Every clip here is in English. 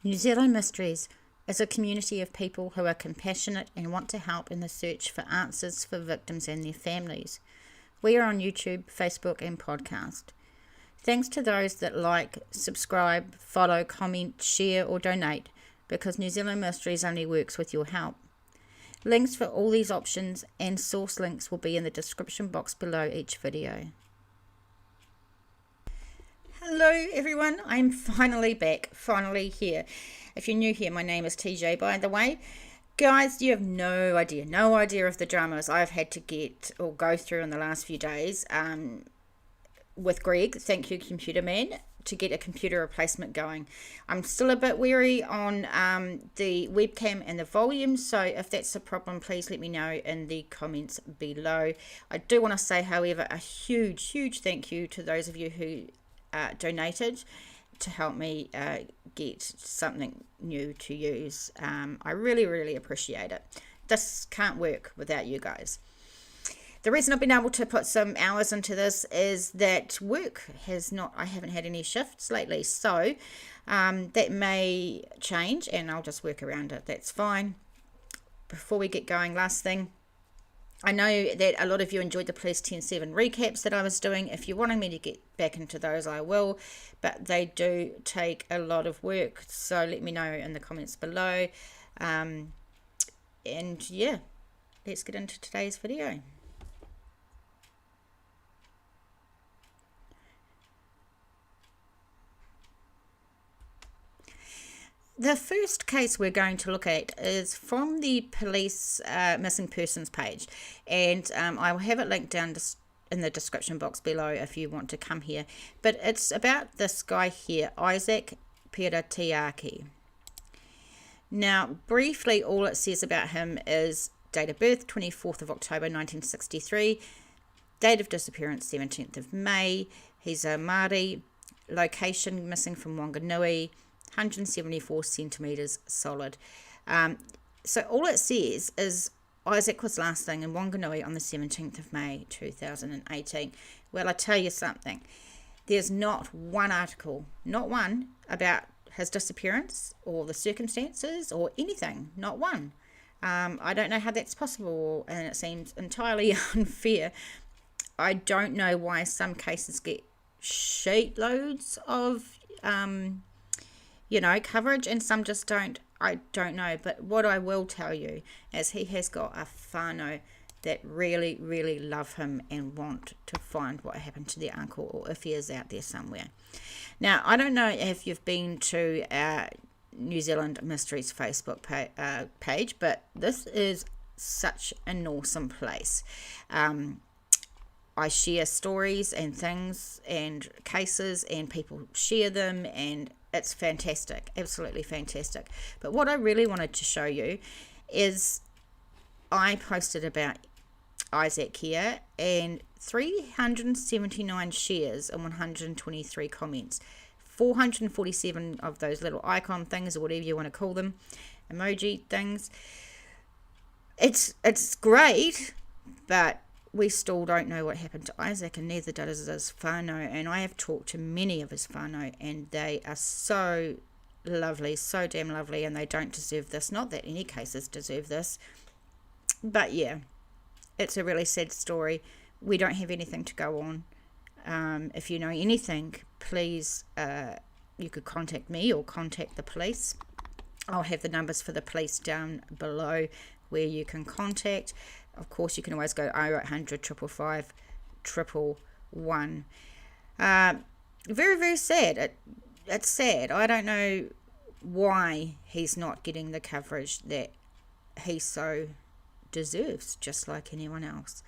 New Zealand Mysteries is a community of people who are compassionate and want to help in the search for answers for victims and their families. We are on YouTube, Facebook and podcast. Thanks to those that like, subscribe, follow, comment, share or donate, because New Zealand Mysteries only works with your help. Links for all these options and source links will be in the description box below each video. Hello everyone, I'm finally back, finally here. If you're new here, my name is TJ, by the way. Guys, you have no idea of the dramas I've had to get or go through in the last few days with Greg, thank you computer man, to get a computer replacement going. I'm still a bit wary on the webcam and the volume, so if that's a problem, please let me know in the comments below. I do want to say, however, a huge thank you to those of you who donated to help me get something new to use. I really appreciate it. This can't work without you guys. The reason I've been able to put some hours into this is that work has not, I haven't had any shifts lately, so that may change and I'll just work around it. That's fine. Before we get going, last thing, I know that a lot of you enjoyed the Police 10-7 recaps that I was doing. If you're wanting me to get back into those, I will, but they do take a lot of work, so let me know in the comments below. And yeah, let's get into today's video. The first case we're going to look at is from the police missing persons page, and I will have it linked down in the description box below if you want to come here. But it's about this guy here, Isaac Peratiaki. Now, briefly, all it says about him is date of birth, 24th of October 1963, date of disappearance, 17th of May. He's a Māori, location missing from Wanganui, 174 centimetres solid. So all it says is Isaac was last seen in Wanganui on the 17th of May 2018. Well, I tell you something, there's not one article, not one, about his disappearance or the circumstances or anything, not one. I don't know how that's possible, and it seems entirely unfair. I don't know why some cases get sheetloads of coverage and some just don't. I don't know, but what I will tell you is he has got a whānau that really love him and want to find what happened to their uncle, or if he is out there somewhere. Now, I don't know if you've been to our New Zealand Mysteries Facebook page, but this is such an awesome place. I share stories and things and cases, and people share them, and it's fantastic, absolutely fantastic. But what I really wanted to show you is I posted about Isaac here, and 379 shares and 123 comments, 447 of those little icon things, or whatever you want to call them, emoji things. It's great, but we still don't know what happened to Isaac, and neither does his whānau. And I have talked to many of his whānau, and they are so lovely, so damn lovely, and they don't deserve this. Not that any cases deserve this, but yeah, it's a really sad story. We don't have anything to go on. If you know anything, please, you could contact me or contact the police. I'll have the numbers for the police down below where you can contact. Of course, you can always go 0800 555 111. Very sad. It's sad. I don't know why he's not getting the coverage that he so deserves, just like anyone else.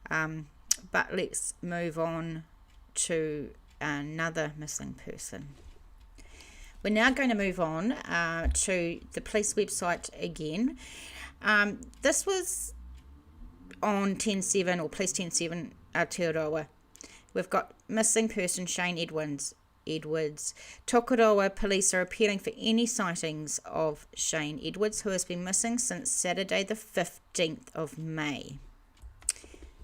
But let's move on to another missing person. We're now going to move on to the police website again. This was on 10-7 or Police 10-7 Aotearoa. We've got missing person Shane Edwards. Tokoroa police are appealing for any sightings of Shane Edwards, who has been missing since Saturday the 15th of May.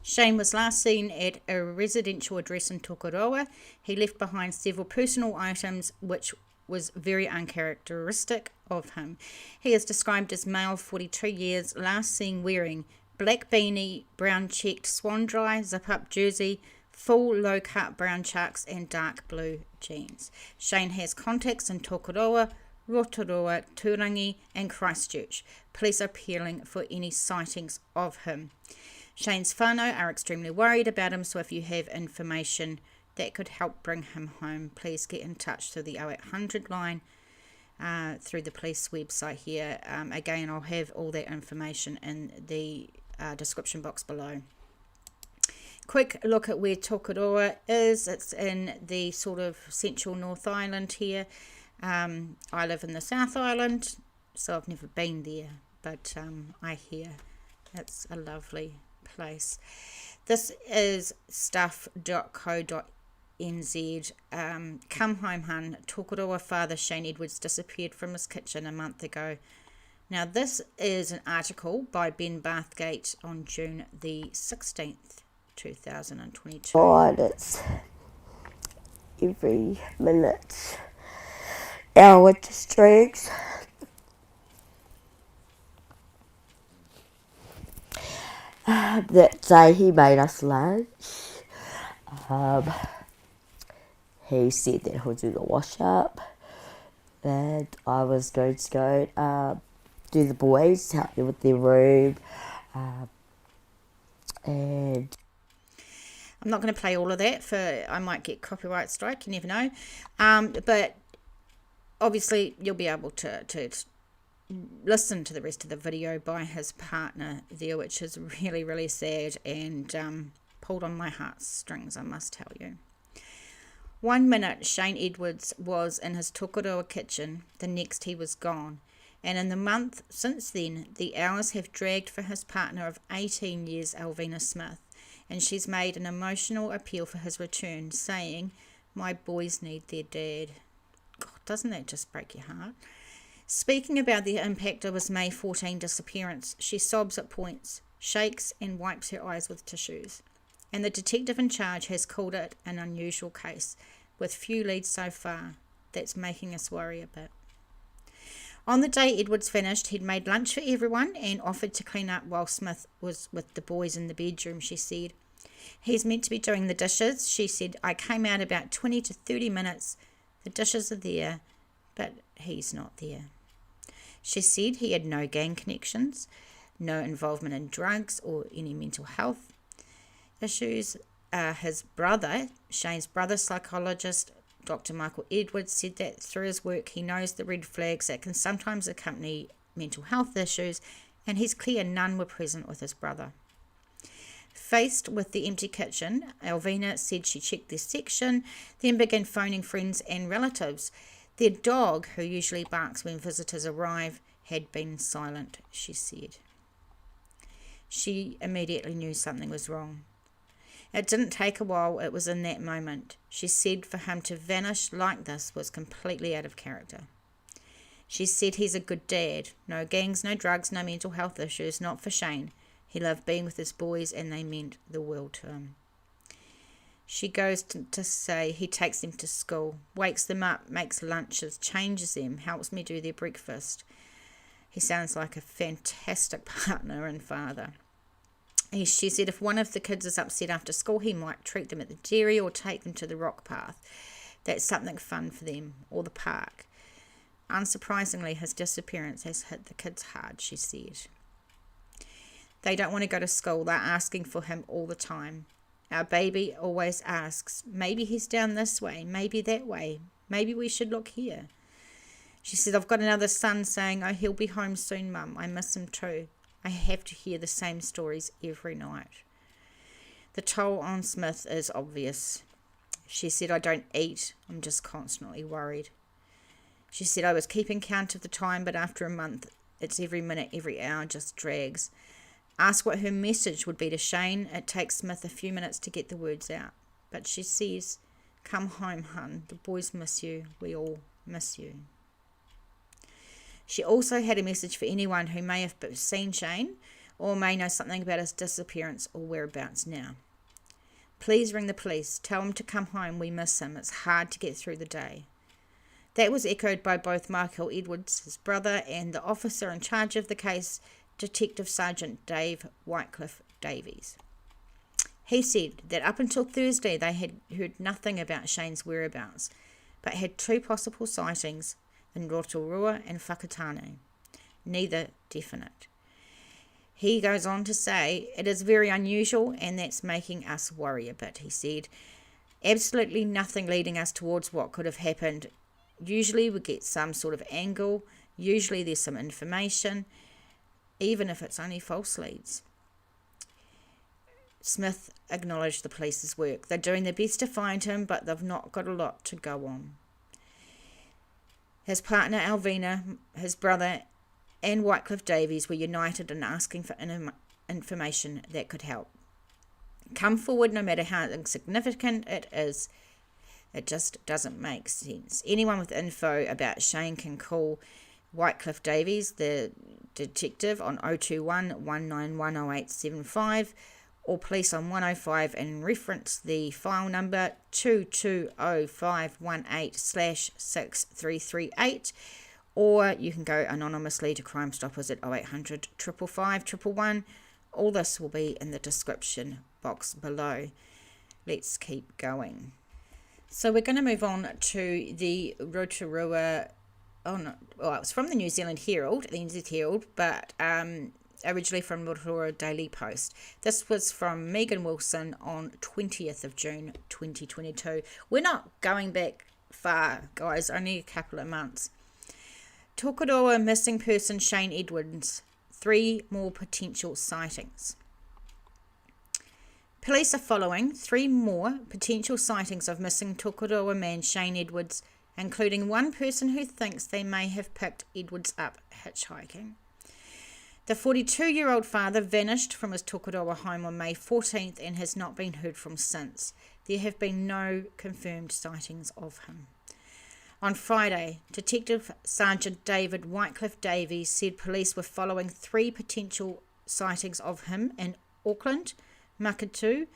Shane was last seen at a residential address in Tokoroa. He left behind several personal items which was very uncharacteristic of him. He is described as male, 42 years, last seen wearing black beanie, brown checked swan dry, zip-up jersey, full low-cut brown chucks and dark blue jeans. Shane has contacts in Tokoroa, Rotorua, Turangi and Christchurch. Police are appealing for any sightings of him. Shane's whānau are extremely worried about him, so if you have information that could help bring him home, please get in touch through the 0800 line, through the police website here. Again, I'll have all that information in the description box below. Quick look at where Tokoroa is. It's in the sort of central North Island here. I live in the South Island, so I've never been there, but I hear it's a lovely place. This is stuff.co.nz. Come home, hun. Tokoroa father Shane Edwards disappeared from his kitchen a month ago. Now, this is an article by Ben Bathgate on June the 16th, 2022. God, it's every minute, hour just drags. That day he made us lunch. He said that he'll do the wash up, and I was going to go do the boys, help them with their room, and I'm not going to play all of that, for I might get copyright strike, you never know, but obviously you'll be able to listen to the rest of the video by his partner there, which is really, really sad and pulled on my heartstrings, I must tell you. 1 minute Shane Edwards was in his Tokoroa kitchen, the next he was gone, and in the month since then the hours have dragged for his partner of 18 years, Alvina Smith, and she's made an emotional appeal for his return, saying, "My boys need their dad." God, doesn't that just break your heart? Speaking about the impact of his May 14 disappearance, she sobs at points, shakes and wipes her eyes with tissues. And the detective in charge has called it an unusual case, with few leads so far. That's making us worry a bit. On the day Edwards finished, he'd made lunch for everyone and offered to clean up while Smith was with the boys in the bedroom, she said. He's meant to be doing the dishes, she said. I came out about 20 to 30 minutes. The dishes are there, but he's not there. She said he had no gang connections, no involvement in drugs or any mental health issues. His brother, Shane's brother, psychologist, Dr. Michael Edwards, said that through his work he knows the red flags that can sometimes accompany mental health issues, and he's clear none were present with his brother. Faced with the empty kitchen, Alvina said she checked their section, then began phoning friends and relatives. Their dog, who usually barks when visitors arrive, had been silent, she said. She immediately knew something was wrong. It didn't take a while, it was in that moment. She said for him to vanish like this was completely out of character. She said he's a good dad. No gangs, no drugs, no mental health issues, not for Shane. He loved being with his boys and they meant the world to him. She goes to say he takes them to school, wakes them up, makes lunches, changes them, helps me do their breakfast. He sounds like a fantastic partner and father. She said if one of the kids is upset after school, he might treat them at the dairy or take them to the rock path. That's something fun for them, or the park. Unsurprisingly, his disappearance has hit the kids hard, she said. They don't want to go to school. They're asking for him all the time. Our baby always asks, maybe he's down this way, maybe that way, maybe we should look here. She said, I've got another son saying, oh, he'll be home soon, Mum. I miss him too. I have to hear the same stories every night. The toll on Smith is obvious. She said, I don't eat. I'm just constantly worried. She said, I was keeping count of the time, but after a month, it's every minute, every hour just drags. Asked what her message would be to Shane. It takes Smith a few minutes to get the words out. But she says, come home, hun. The boys miss you. We all miss you. She also had a message for anyone who may have seen Shane or may know something about his disappearance or whereabouts now. Please ring the police. Tell him to come home. We miss him. It's hard to get through the day. That was echoed by both Michael Edwards, his brother, and the officer in charge of the case, Detective Sergeant Dave Whitecliffe-Davies. He said that up until Thursday they had heard nothing about Shane's whereabouts, but had 2 possible sightings in Rotorua and Whakatane, neither definite. He goes on to say, it is very unusual and that's making us worry a bit, he said. Absolutely nothing leading us towards what could have happened. Usually we get some sort of angle, usually there's some information, even if it's only false leads. Smith acknowledged the police's work. They're doing their best to find him, but they've not got a lot to go on. His partner Alvina, his brother, and Whitecliffe-Davies were united in asking for information that could help. Come forward no matter how insignificant it is. It just doesn't make sense. Anyone with info about Shane can call Whitecliffe-Davies, the detective, on 021 191 0875 or police on 105 and reference the file number 220518/6338, or you can go anonymously to Crimestoppers at 0800 555 111. All this will be in the description box below. Let's keep going. So we're going to move on to the Rotorua. It's from the New Zealand Herald, the NZ Herald, but originally from Rotorua Daily Post. This was from Megan Wilson on 20th of June 2022. We're not going back far, guys, only a couple of months. Tokoroa missing person Shane Edwards. 3 more potential sightings. Police are following 3 more potential sightings of missing Tokoroa man Shane Edwards, including one person who thinks they may have picked Edwards up hitchhiking. The 42-year-old father vanished from his Tokoroa home on May 14th and has not been heard from since. There have been no confirmed sightings of him. On Friday, Detective Sergeant David Whitecliffe-Davies said police were following 3 potential sightings of him in Auckland, Makatu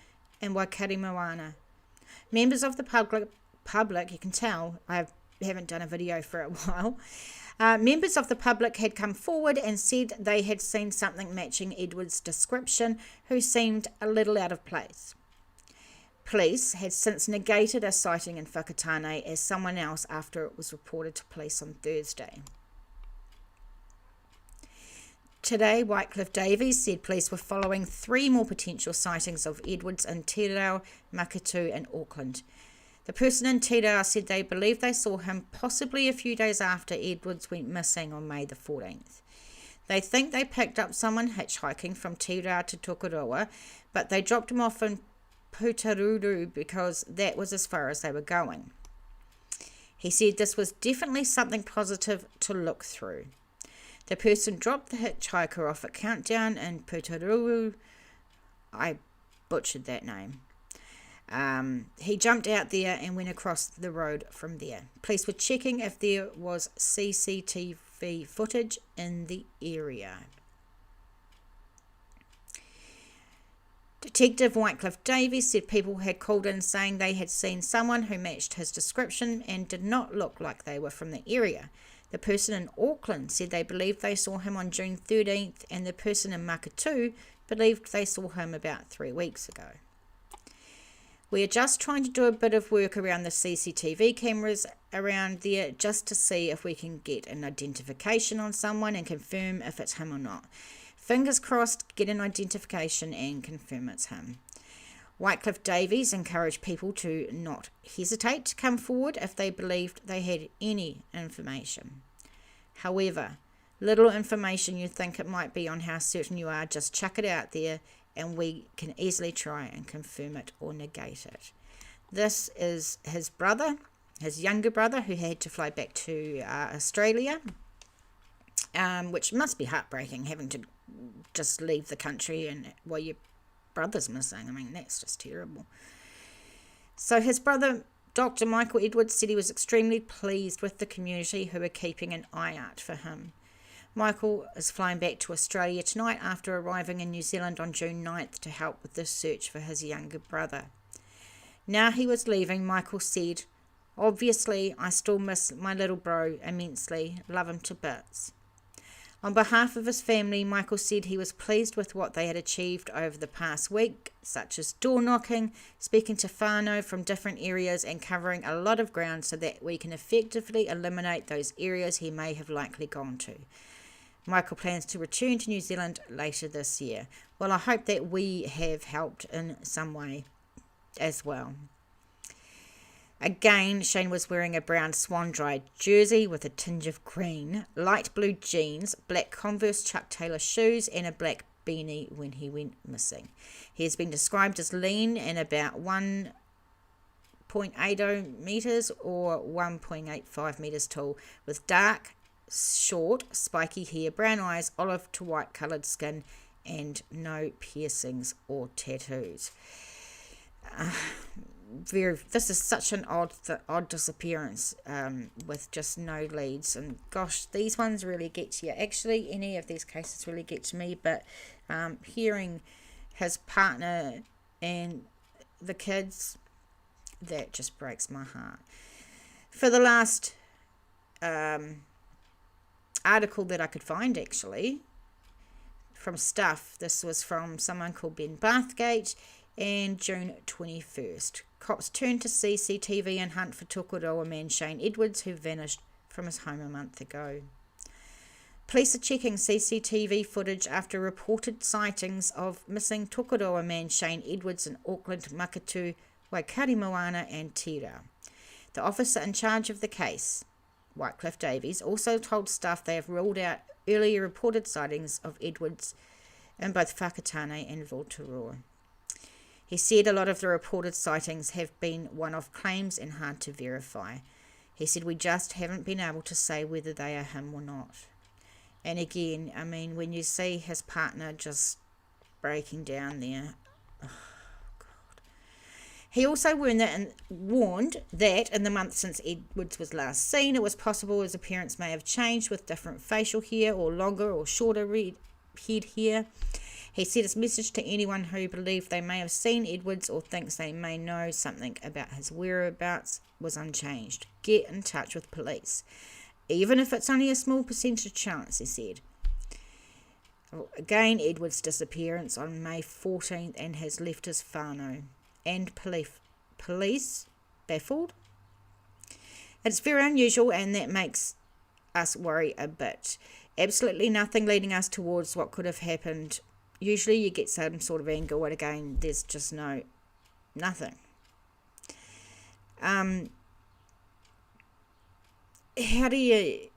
and Waikaremoana. Members of the public, you can tell I haven't done a video for a while, members of the public had come forward and said they had seen something matching Edwards' description, who seemed a little out of place. Police had since negated a sighting in Whakatane as someone else after it was reported to police on Thursday. Today, Whitecliffe-Davies said police were following 3 more potential sightings of Edwards in Te Reo, Makatu and Auckland. The person in Te Reo said they believe they saw him possibly a few days after Edwards went missing on May the 14th. They think they picked up someone hitchhiking from Te Reo to Tokoroa, but they dropped him off in Putaruru because that was as far as they were going. He said this was definitely something positive to look through. The person dropped the hitchhiker off at Countdown in Putaruru. I butchered that name. He jumped out there and went across the road from there. Police were checking if there was CCTV footage in the area. Detective Whitecliffe-Davies said people had called in saying they had seen someone who matched his description and did not look like they were from the area. The person in Auckland said they believed they saw him on June 13th, and the person in Makatu believed they saw him about 3 weeks ago. We are just trying to do a bit of work around the CCTV cameras around there just to see if we can get an identification on someone and confirm if it's him or not. Fingers crossed, get an identification and confirm it's him. Whitecliffe-Davies encouraged people to not hesitate to come forward if they believed they had any information. However, little information you think it might be on how certain you are, just chuck it out there and we can easily try and confirm it or negate it. This is his brother, his younger brother, who had to fly back to Australia, which must be heartbreaking, having to just leave the country and your brother's missing. I mean, that's just terrible. So his brother, Dr. Michael Edwards, said he was extremely pleased with the community who are keeping an eye out for him. Michael is flying back to Australia tonight after arriving in New Zealand on June 9th to help with the search for his younger brother. Now he was leaving, Michael said, Obviously, I still miss my little bro immensely. Love him to bits. On behalf of his family, Michael said he was pleased with what they had achieved over the past week, such as door knocking, speaking to whānau from different areas and covering a lot of ground so that we can effectively eliminate those areas he may have likely gone to. Michael plans to return to New Zealand later this year. Well, I hope that we have helped in some way as well. Again, Shane was wearing a brown swan-dried jersey with a tinge of green, light blue jeans, black Converse Chuck Taylor shoes, and a black beanie when he went missing. He has been described as lean and about 1.80 metres or 1.85 metres tall, with dark, short, spiky hair, brown eyes, olive to white coloured skin, and no piercings or tattoos. This is such an odd disappearance with just no leads, and gosh, these ones really get to you. Actually, any of these cases really get to me, but hearing his partner and the kids, that just breaks my heart. For the last article that I could find, actually, from Stuff, this was from someone called Ben Bathgate, and June 21st. Cops turned to CCTV and hunt for Tokoroa man Shane Edwards, who vanished from his home a month ago. Police are checking CCTV footage after reported sightings of missing Tokoroa man Shane Edwards in Auckland, Makatu, Waikaremoana and Tira. The officer in charge of the case, Whitecliffe-Davies, also told staff they have ruled out earlier reported sightings of Edwards in both Whakatane and Rotorua. He said a lot of the reported sightings have been one-off claims and hard to verify. He said we just haven't been able to say whether they are him or not. And again, I mean, when you see his partner just breaking down there, oh God. He also warned that in the month since Edwards was last seen, it was possible his appearance may have changed with different facial hair or longer or shorter head hair. He said his message to anyone who believed they may have seen Edwards or thinks they may know something about his whereabouts was unchanged. Get in touch with police. Even if it's only a small percentage chance, he said. Again, Edwards' disappearance on May 14th and has left his whānau and police baffled. It's very unusual and that makes us worry a bit. Absolutely nothing leading us towards what could have happened. Usually you get some sort of angle, and again, there's just nothing. How do you...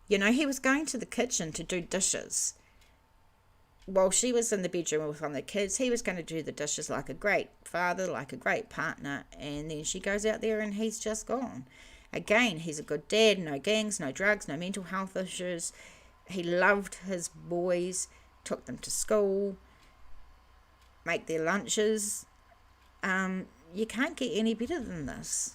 he was going to the kitchen to do dishes. While she was in the bedroom with one of the kids, he was going to do the dishes like a great father, like a great partner, and then she goes out there and he's just gone. Again, he's a good dad, no gangs, no drugs, no mental health issues. He loved his boys, took them to school, make their lunches. You can't get any better than this.